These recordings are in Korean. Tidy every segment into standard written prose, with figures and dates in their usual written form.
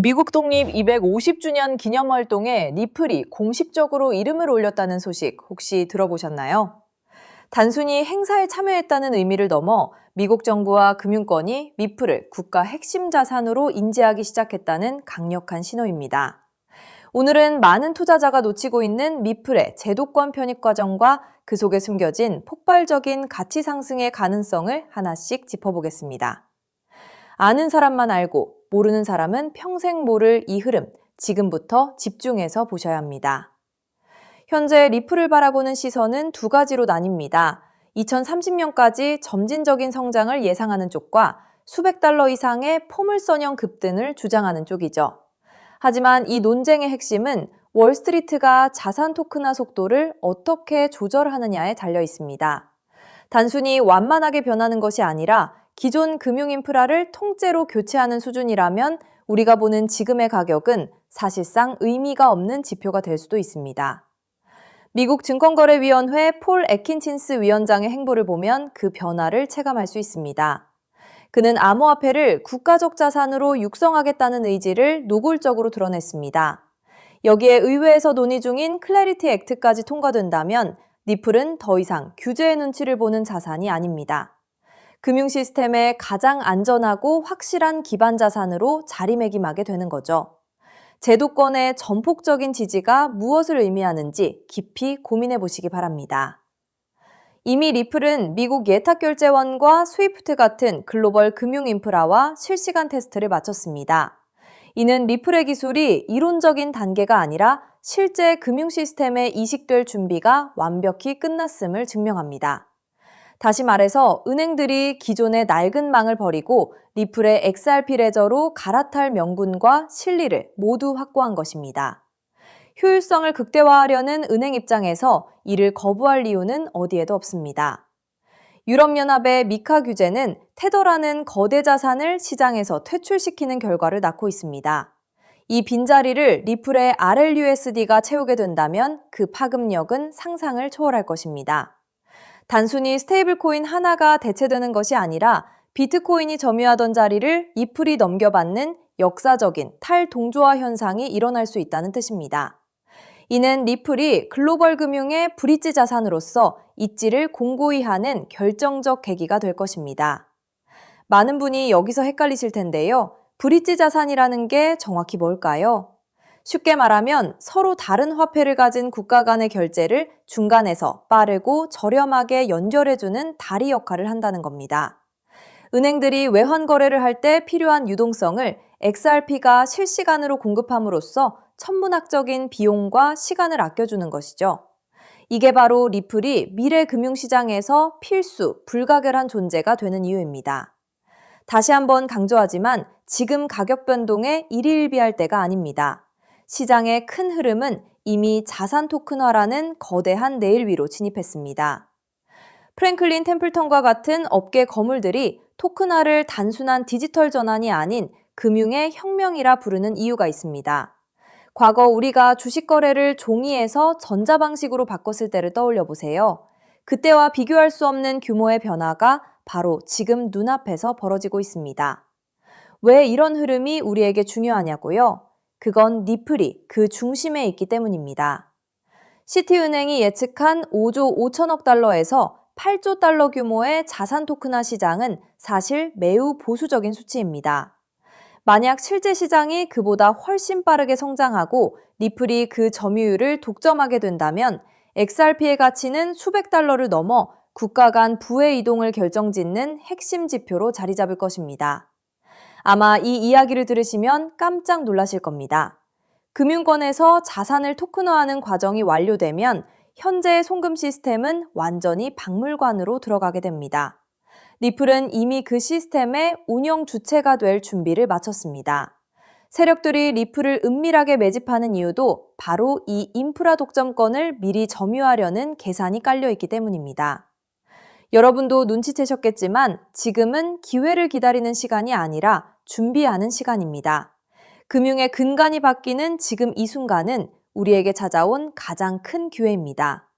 미국 독립 250주년 기념 활동에 리플이 공식적으로 이름을 올렸다는 소식 혹시 들어보셨나요? 단순히 행사에 참여했다는 의미를 넘어 미국 정부와 금융권이 리플을 국가 핵심 자산으로 인지하기 시작했다는 강력한 신호입니다. 오늘은 많은 투자자가 놓치고 있는 리플의 제도권 편입 과정과 그 속에 숨겨진 폭발적인 가치 상승의 가능성을 하나씩 짚어보겠습니다. 아는 사람만 알고 모르는 사람은 평생 모를 이 흐름, 지금부터 집중해서 보셔야 합니다. 현재 리플을 바라보는 시선은 두 가지로 나뉩니다. 2030년까지 점진적인 성장을 예상하는 쪽과 수백 달러 이상의 포물선형 급등을 주장하는 쪽이죠. 하지만 이 논쟁의 핵심은 월스트리트가 자산 토큰화 속도를 어떻게 조절하느냐에 달려 있습니다. 단순히 완만하게 변하는 것이 아니라 기존 금융 인프라를 통째로 교체하는 수준이라면 우리가 보는 지금의 가격은 사실상 의미가 없는 지표가 될 수도 있습니다. 미국 증권거래위원회 폴 애킨친스 위원장의 행보를 보면 그 변화를 체감할 수 있습니다. 그는 암호화폐를 국가적 자산으로 육성하겠다는 의지를 노골적으로 드러냈습니다. 여기에 의회에서 논의 중인 클래리티 액트까지 통과된다면 리플은 더 이상 규제의 눈치를 보는 자산이 아닙니다. 금융 시스템의 가장 안전하고 확실한 기반 자산으로 자리매김하게 되는 거죠. 제도권의 전폭적인 지지가 무엇을 의미하는지 깊이 고민해 보시기 바랍니다. 이미 리플은 미국 예탁결제원과 스위프트 같은 글로벌 금융 인프라와 실시간 테스트를 마쳤습니다. 이는 리플의 기술이 이론적인 단계가 아니라 실제 금융 시스템에 이식될 준비가 완벽히 끝났음을 증명합니다. 다시 말해서 은행들이 기존의 낡은 망을 버리고 리플의 XRP 레저로 갈아탈 명분과 실리를 모두 확보한 것입니다. 효율성을 극대화하려는 은행 입장에서 이를 거부할 이유는 어디에도 없습니다. 유럽연합의 미카 규제는 테더라는 거대 자산을 시장에서 퇴출시키는 결과를 낳고 있습니다. 이 빈자리를 리플의 RLUSD가 채우게 된다면 그 파급력은 상상을 초월할 것입니다. 단순히 스테이블 코인 하나가 대체되는 것이 아니라 비트코인이 점유하던 자리를 리플이 넘겨받는 역사적인 탈동조화 현상이 일어날 수 있다는 뜻입니다. 이는 리플이 글로벌 금융의 브릿지 자산으로서 입지를 공고히 하는 결정적 계기가 될 것입니다. 많은 분이 여기서 헷갈리실 텐데요. 브릿지 자산이라는 게 정확히 뭘까요? 쉽게 말하면 서로 다른 화폐를 가진 국가 간의 결제를 중간에서 빠르고 저렴하게 연결해주는 다리 역할을 한다는 겁니다. 은행들이 외환 거래를 할 때 필요한 유동성을 XRP가 실시간으로 공급함으로써 천문학적인 비용과 시간을 아껴주는 것이죠. 이게 바로 리플이 미래 금융시장에서 필수, 불가결한 존재가 되는 이유입니다. 다시 한번 강조하지만 지금 가격 변동에 일희일비할 때가 아닙니다. 시장의 큰 흐름은 이미 자산 토큰화라는 거대한 레일 위로 진입했습니다. 프랭클린 템플턴과 같은 업계 거물들이 토큰화를 단순한 디지털 전환이 아닌 금융의 혁명이라 부르는 이유가 있습니다. 과거 우리가 주식 거래를 종이에서 전자방식으로 바꿨을 때를 떠올려 보세요. 그때와 비교할 수 없는 규모의 변화가 바로 지금 눈앞에서 벌어지고 있습니다. 왜 이런 흐름이 우리에게 중요하냐고요? 그건 리플이 그 중심에 있기 때문입니다. 시티은행이 예측한 5조 5천억 달러에서 8조 달러 규모의 자산 토큰화 시장은 사실 매우 보수적인 수치입니다. 만약 실제 시장이 그보다 훨씬 빠르게 성장하고 리플이 그 점유율을 독점하게 된다면 XRP의 가치는 수백 달러를 넘어 국가 간 부의 이동을 결정짓는 핵심 지표로 자리 잡을 것입니다. 아마 이 이야기를 들으시면 깜짝 놀라실 겁니다. 금융권에서 자산을 토큰화하는 과정이 완료되면 현재의 송금 시스템은 완전히 박물관으로 들어가게 됩니다. 리플은 이미 그 시스템의 운영 주체가 될 준비를 마쳤습니다. 세력들이 리플을 은밀하게 매집하는 이유도 바로 이 인프라 독점권을 미리 점유하려는 계산이 깔려 있기 때문입니다. 여러분도 눈치채셨겠지만 지금은 기회를 기다리는 시간이 아니라 준비하는 시간입니다. 금융의 근간이 바뀌는 지금 이 순간은 우리에게 찾아온 가장 큰 기회입니다.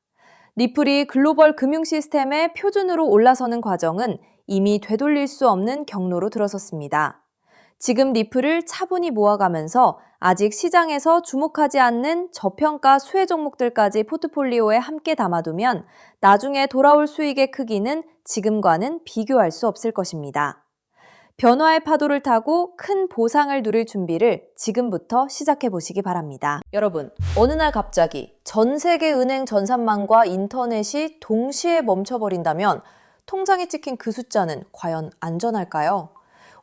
리플이 글로벌 금융 시스템의 표준으로 올라서는 과정은 이미 되돌릴 수 없는 경로로 들어섰습니다. 지금 리플을 차분히 모아가면서 아직 시장에서 주목하지 않는 저평가 수혜 종목들까지 포트폴리오에 함께 담아두면 나중에 돌아올 수익의 크기는 지금과는 비교할 수 없을 것입니다. 변화의 파도를 타고 큰 보상을 누릴 준비를 지금부터 시작해 보시기 바랍니다. 여러분, 어느 날 갑자기 전 세계 은행 전산망과 인터넷이 동시에 멈춰버린다면 통장에 찍힌 그 숫자는 과연 안전할까요?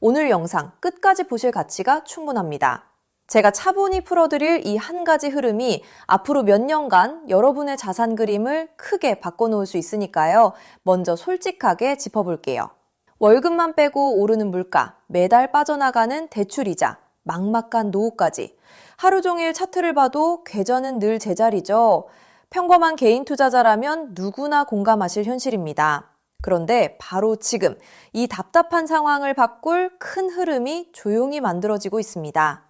오늘 영상 끝까지 보실 가치가 충분합니다. 제가 차분히 풀어드릴 이 한 가지 흐름이 앞으로 몇 년간 여러분의 자산 그림을 크게 바꿔놓을 수 있으니까요. 먼저 솔직하게 짚어볼게요. 월급만 빼고 오르는 물가, 매달 빠져나가는 대출이자, 막막한 노후까지. 하루 종일 차트를 봐도 궤전은 늘 제자리죠. 평범한 개인 투자자라면 누구나 공감하실 현실입니다. 그런데 바로 지금 이 답답한 상황을 바꿀 큰 흐름이 조용히 만들어지고 있습니다.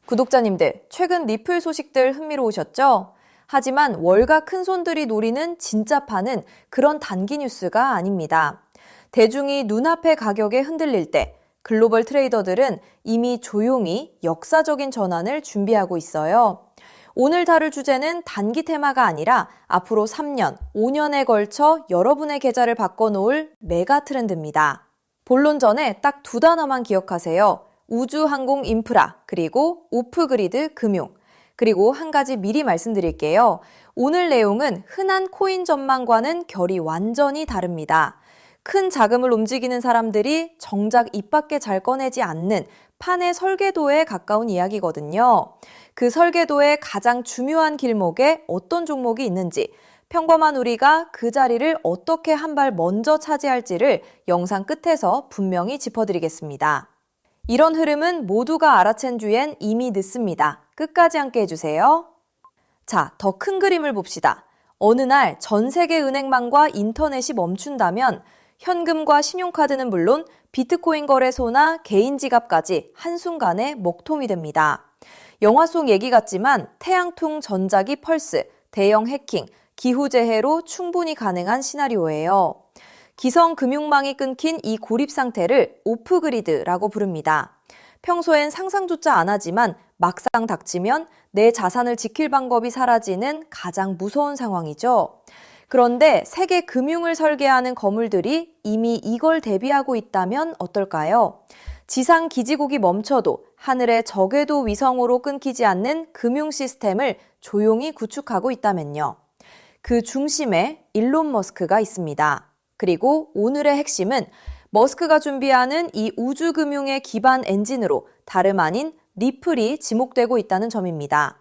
구독자님들, 최근 리플 소식들 흥미로우셨죠? 하지만 월가 큰손들이 노리는 진짜 판은 그런 단기 뉴스가 아닙니다. 대중이 눈앞의 가격에 흔들릴 때 글로벌 트레이더들은 이미 조용히 역사적인 전환을 준비하고 있어요. 오늘 다룰 주제는 단기 테마가 아니라 앞으로 3년, 5년에 걸쳐 여러분의 계좌를 바꿔놓을 메가 트렌드입니다. 본론 전에 딱 두 단어만 기억하세요. 우주 항공 인프라, 그리고 오프그리드 금융. 그리고 한 가지 미리 말씀드릴게요. 오늘 내용은 흔한 코인 전망과는 결이 완전히 다릅니다. 큰 자금을 움직이는 사람들이 정작 입 밖에 잘 꺼내지 않는 판의 설계도에 가까운 이야기거든요. 그 설계도의 가장 중요한 길목에 어떤 종목이 있는지, 평범한 우리가 그 자리를 어떻게 한 발 먼저 차지할지를 영상 끝에서 분명히 짚어드리겠습니다. 이런 흐름은 모두가 알아챈 뒤엔 이미 늦습니다. 끝까지 함께 해주세요. 자, 더 큰 그림을 봅시다. 어느 날 전 세계 은행망과 인터넷이 멈춘다면 현금과 신용카드는 물론 비트코인 거래소나 개인 지갑까지 한순간에 먹통이 됩니다. 영화 속 얘기 같지만 태양풍 전자기 펄스, 대형 해킹, 기후재해로 충분히 가능한 시나리오예요. 기성 금융망이 끊긴 이 고립 상태를 오프그리드라고 부릅니다. 평소엔 상상조차 안 하지만 막상 닥치면 내 자산을 지킬 방법이 사라지는 가장 무서운 상황이죠. 그런데 세계 금융을 설계하는 거물들이 이미 이걸 대비하고 있다면 어떨까요? 지상 기지국이 멈춰도 하늘의 저궤도 위성으로 끊기지 않는 금융 시스템을 조용히 구축하고 있다면요. 그 중심에 일론 머스크가 있습니다. 그리고 오늘의 핵심은 머스크가 준비하는 이 우주금융의 기반 엔진으로 다름 아닌 리플이 지목되고 있다는 점입니다.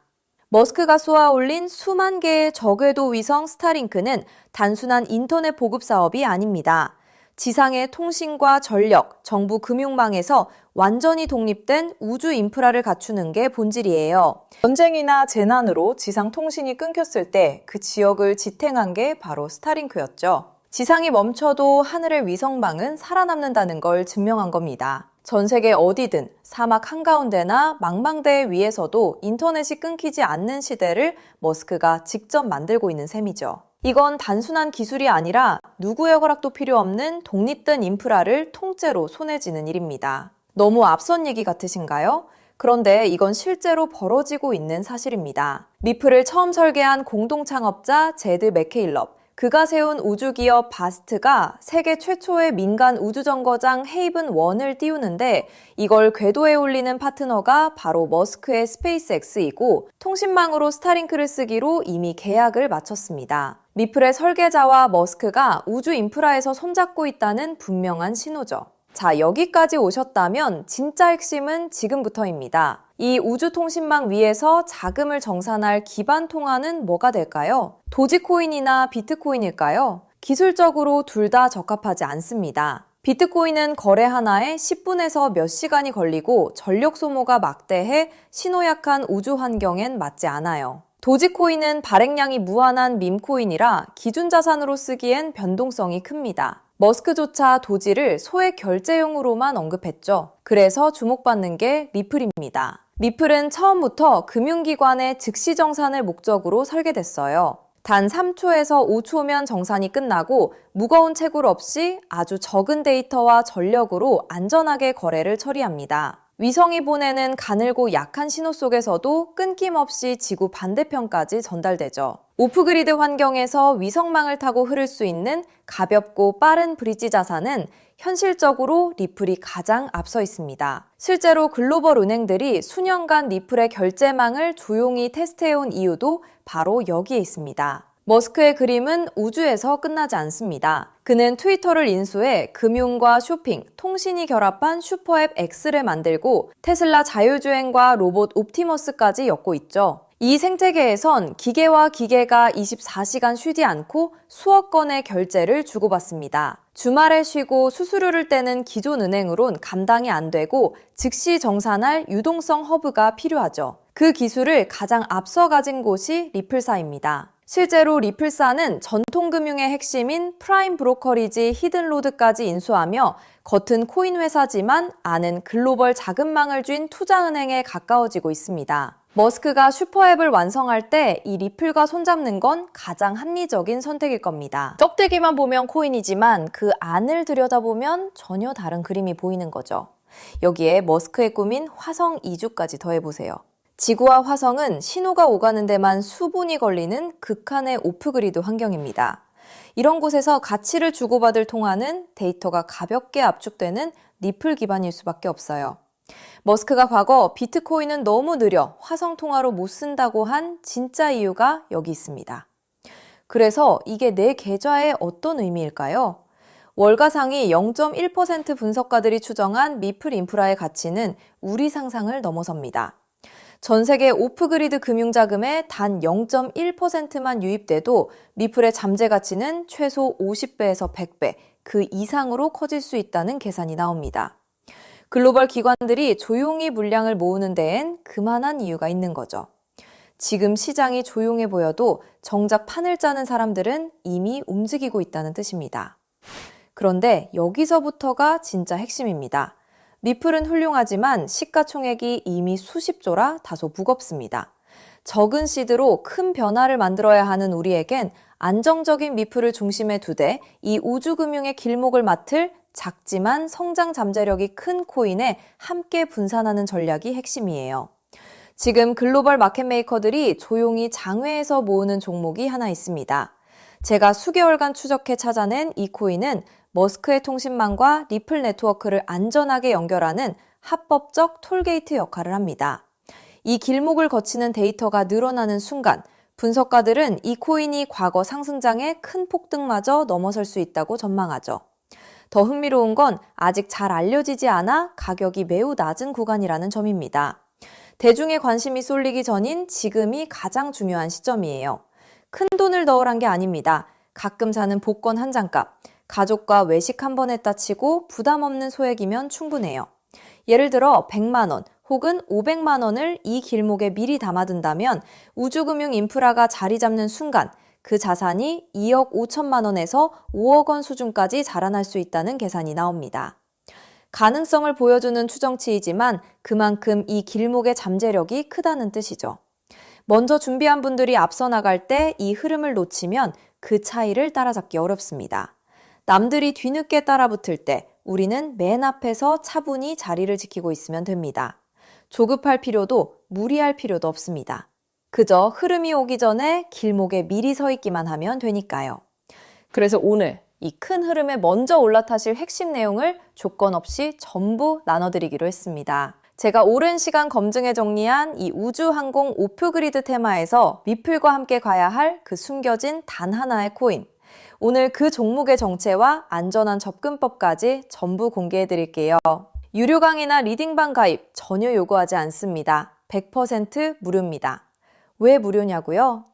머스크가 쏘아올린 수만 개의 저궤도 위성 스타링크는 단순한 인터넷 보급 사업이 아닙니다. 지상의 통신과 전력, 정부 금융망에서 완전히 독립된 우주 인프라를 갖추는 게 본질이에요. 전쟁이나 재난으로 지상 통신이 끊겼을 때 그 지역을 지탱한 게 바로 스타링크였죠. 지상이 멈춰도 하늘의 위성망은 살아남는다는 걸 증명한 겁니다. 전 세계 어디든 사막 한가운데나 망망대해 위에서도 인터넷이 끊기지 않는 시대를 머스크가 직접 만들고 있는 셈이죠. 이건 단순한 기술이 아니라 누구의 허락도 필요 없는 독립된 인프라를 통째로 손에 쥐는 일입니다. 너무 앞선 얘기 같으신가요? 그런데 이건 실제로 벌어지고 있는 사실입니다. 리플을 처음 설계한 공동 창업자 제드 맥케일럽, 그가 세운 우주기업 바스트가 세계 최초의 민간 우주정거장 헤이븐 1을 띄우는데 이걸 궤도에 올리는 파트너가 바로 머스크의 스페이스X이고 통신망으로 스타링크를 쓰기로 이미 계약을 마쳤습니다. 리플의 설계자와 머스크가 우주 인프라에서 손잡고 있다는 분명한 신호죠. 자, 여기까지 오셨다면 진짜 핵심은 지금부터입니다. 이 우주통신망 위에서 자금을 정산할 기반 통화는 뭐가 될까요? 도지코인이나 비트코인일까요? 기술적으로 둘 다 적합하지 않습니다. 비트코인은 거래 하나에 10분에서 몇 시간이 걸리고 전력 소모가 막대해 신호약한 우주 환경엔 맞지 않아요. 도지코인은 발행량이 무한한 밈코인이라 기준 자산으로 쓰기엔 변동성이 큽니다. 머스크조차 도지를 소액 결제용으로만 언급했죠. 그래서 주목받는 게 리플입니다. 리플은 처음부터 금융기관의 즉시 정산을 목적으로 설계됐어요. 단 3초에서 5초면 정산이 끝나고 무거운 채굴 없이 아주 적은 데이터와 전력으로 안전하게 거래를 처리합니다. 위성이 보내는 가늘고 약한 신호 속에서도 끊김없이 지구 반대편까지 전달되죠. 오프그리드 환경에서 위성망을 타고 흐를 수 있는 가볍고 빠른 브릿지 자산은 현실적으로 리플이 가장 앞서 있습니다. 실제로 글로벌 은행들이 수년간 리플의 결제망을 조용히 테스트해온 이유도 바로 여기에 있습니다. 머스크의 그림은 우주에서 끝나지 않습니다. 그는 트위터를 인수해 금융과 쇼핑, 통신이 결합한 슈퍼앱 X를 만들고 테슬라 자율주행과 로봇 옵티머스까지 엮고 있죠. 이 생태계에선 기계와 기계가 24시간 쉬지 않고 수억 건의 결제를 주고받습니다. 주말에 쉬고 수수료를 떼는 기존 은행으론 감당이 안 되고 즉시 정산할 유동성 허브가 필요하죠. 그 기술을 가장 앞서 가진 곳이 리플사입니다. 실제로 리플사는 전통금융의 핵심인 프라임 브로커리지 히든로드까지 인수하며 겉은 코인 회사지만 안은 글로벌 자금망을 쥔 투자은행에 가까워지고 있습니다. 머스크가 슈퍼앱을 완성할 때 이 리플과 손잡는 건 가장 합리적인 선택일 겁니다. 쩍대기만 보면 코인이지만 그 안을 들여다보면 전혀 다른 그림이 보이는 거죠. 여기에 머스크의 꿈인 화성 이주까지 더해보세요. 지구와 화성은 신호가 오가는 데만 수분이 걸리는 극한의 오프그리드 환경입니다. 이런 곳에서 가치를 주고받을 통화는 데이터가 가볍게 압축되는 리플 기반일 수밖에 없어요. 머스크가 과거 비트코인은 너무 느려 화성 통화로 못 쓴다고 한 진짜 이유가 여기 있습니다. 그래서 이게 내 계좌에 어떤 의미일까요? 월가상위 0.1% 분석가들이 추정한 리플 인프라의 가치는 우리 상상을 넘어섭니다. 전 세계 오프그리드 금융자금의 단 0.1%만 유입돼도 리플의 잠재 가치는 최소 50배에서 100배, 그 이상으로 커질 수 있다는 계산이 나옵니다. 글로벌 기관들이 조용히 물량을 모으는 데엔 그만한 이유가 있는 거죠. 지금 시장이 조용해 보여도 정작 판을 짜는 사람들은 이미 움직이고 있다는 뜻입니다. 그런데 여기서부터가 진짜 핵심입니다. 리플은 훌륭하지만 시가총액이 이미 수십조라 다소 무겁습니다. 적은 시드로 큰 변화를 만들어야 하는 우리에겐 안정적인 리플을 중심에 두되 이 우주금융의 길목을 맡을 작지만 성장 잠재력이 큰 코인에 함께 분산하는 전략이 핵심이에요. 지금 글로벌 마켓메이커들이 조용히 장외에서 모으는 종목이 하나 있습니다. 제가 수개월간 추적해 찾아낸 이 코인은 머스크의 통신망과 리플 네트워크를 안전하게 연결하는 합법적 톨게이트 역할을 합니다. 이 길목을 거치는 데이터가 늘어나는 순간 분석가들은 이 코인이 과거 상승장의 큰 폭등마저 넘어설 수 있다고 전망하죠. 더 흥미로운 건 아직 잘 알려지지 않아 가격이 매우 낮은 구간이라는 점입니다. 대중의 관심이 쏠리기 전인 지금이 가장 중요한 시점이에요. 큰 돈을 넣으란 게 아닙니다. 가끔 사는 복권 한 장값, 가족과 외식 한 번 했다 치고 부담 없는 소액이면 충분해요. 예를 들어 100만 원 혹은 500만 원을 이 길목에 미리 담아둔다면 우주금융 인프라가 자리 잡는 순간 그 자산이 2억 5천만 원에서 5억 원 수준까지 자라날 수 있다는 계산이 나옵니다. 가능성을 보여주는 추정치이지만 그만큼 이 길목의 잠재력이 크다는 뜻이죠. 먼저 준비한 분들이 앞서 나갈 때 이 흐름을 놓치면 그 차이를 따라잡기 어렵습니다. 남들이 뒤늦게 따라붙을 때 우리는 맨 앞에서 차분히 자리를 지키고 있으면 됩니다. 조급할 필요도 무리할 필요도 없습니다. 그저 흐름이 오기 전에 길목에 미리 서 있기만 하면 되니까요. 그래서 오늘 이 큰 흐름에 먼저 올라타실 핵심 내용을 조건 없이 전부 나눠드리기로 했습니다. 제가 오랜 시간 검증해 정리한 이 우주항공 오프그리드 테마에서 리플과 함께 가야 할 그 숨겨진 단 하나의 코인. 오늘 그 종목의 정체와 안전한 접근법까지 전부 공개해 드릴게요. 유료 강의나 리딩방 가입 전혀 요구하지 않습니다. 100% 무료입니다. 왜 무료냐고요?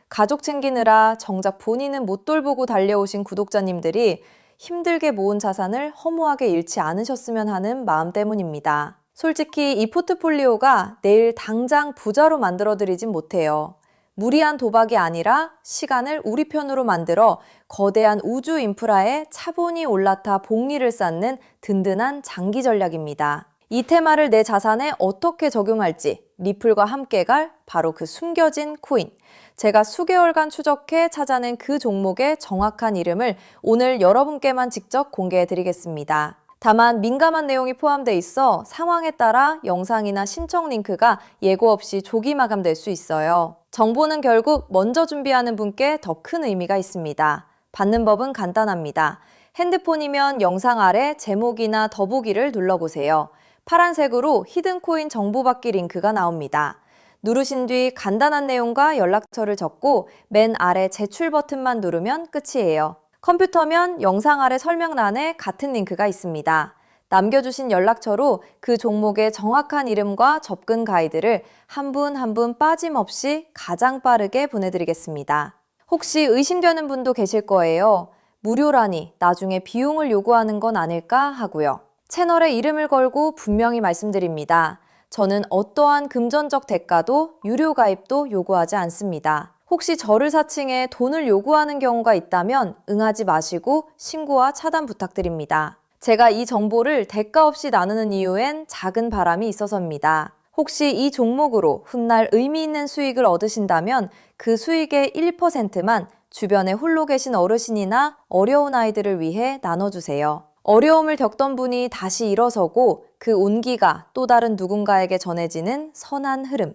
가족 챙기느라 정작 본인은 못 돌보고 달려오신 구독자님들이 힘들게 모은 자산을 허무하게 잃지 않으셨으면 하는 마음 때문입니다. 솔직히 이 포트폴리오가 내일 당장 부자로 만들어드리진 못해요. 무리한 도박이 아니라 시간을 우리 편으로 만들어 거대한 우주 인프라에 차분히 올라타 복리를 쌓는 든든한 장기 전략입니다. 이 테마를 내 자산에 어떻게 적용할지 리플과 함께 갈 바로 그 숨겨진 코인. 제가 수개월간 추적해 찾아낸 그 종목의 정확한 이름을 오늘 여러분께만 직접 공개해 드리겠습니다. 다만 민감한 내용이 포함돼 있어 상황에 따라 영상이나 신청 링크가 예고 없이 조기 마감될 수 있어요. 정보는 결국 먼저 준비하는 분께 더 큰 의미가 있습니다. 받는 법은 간단합니다. 핸드폰이면 영상 아래 제목이나 더보기를 눌러보세요. 파란색으로 히든코인 정보받기 링크가 나옵니다. 누르신 뒤 간단한 내용과 연락처를 적고 맨 아래 제출 버튼만 누르면 끝이에요. 컴퓨터면 영상 아래 설명란에 같은 링크가 있습니다. 남겨주신 연락처로 그 종목의 정확한 이름과 접근 가이드를 한 분 한 분 빠짐없이 가장 빠르게 보내드리겠습니다. 혹시 의심되는 분도 계실 거예요. 무료라니 나중에 비용을 요구하는 건 아닐까 하고요. 채널에 이름을 걸고 분명히 말씀드립니다. 저는 어떠한 금전적 대가도 유료 가입도 요구하지 않습니다. 혹시 저를 사칭해 돈을 요구하는 경우가 있다면 응하지 마시고 신고와 차단 부탁드립니다. 제가 이 정보를 대가 없이 나누는 이유엔 작은 바람이 있어서입니다. 혹시 이 종목으로 훗날 의미 있는 수익을 얻으신다면 그 수익의 1%만 주변에 홀로 계신 어르신이나 어려운 아이들을 위해 나눠주세요. 어려움을 겪던 분이 다시 일어서고 그 온기가 또 다른 누군가에게 전해지는 선한 흐름.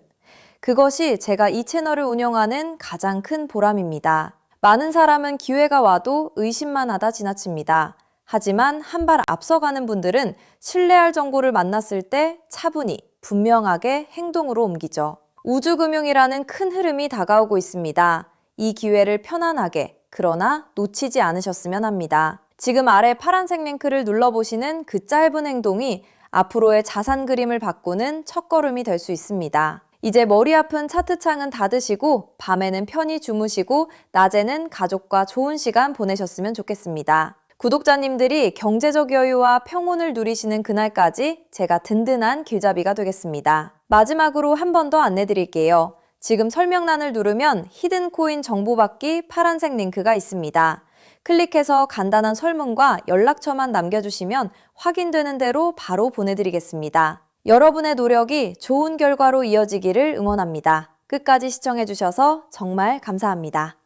그것이 제가 이 채널을 운영하는 가장 큰 보람입니다. 많은 사람은 기회가 와도 의심만 하다 지나칩니다. 하지만 한 발 앞서가는 분들은 신뢰할 정보를 만났을 때 차분히 분명하게 행동으로 옮기죠. 우주금융이라는 큰 흐름이 다가오고 있습니다. 이 기회를 편안하게 그러나 놓치지 않으셨으면 합니다. 지금 아래 파란색 링크를 눌러보시는 그 짧은 행동이 앞으로의 자산 그림을 바꾸는 첫걸음이 될 수 있습니다. 이제 머리 아픈 차트창은 닫으시고 밤에는 편히 주무시고 낮에는 가족과 좋은 시간 보내셨으면 좋겠습니다. 구독자님들이 경제적 여유와 평온을 누리시는 그날까지 제가 든든한 길잡이가 되겠습니다. 마지막으로 한 번 더 안내드릴게요. 지금 설명란을 누르면 히든코인 정보받기 파란색 링크가 있습니다. 클릭해서 간단한 설문과 연락처만 남겨주시면 확인되는 대로 바로 보내드리겠습니다. 여러분의 노력이 좋은 결과로 이어지기를 응원합니다. 끝까지 시청해주셔서 정말 감사합니다.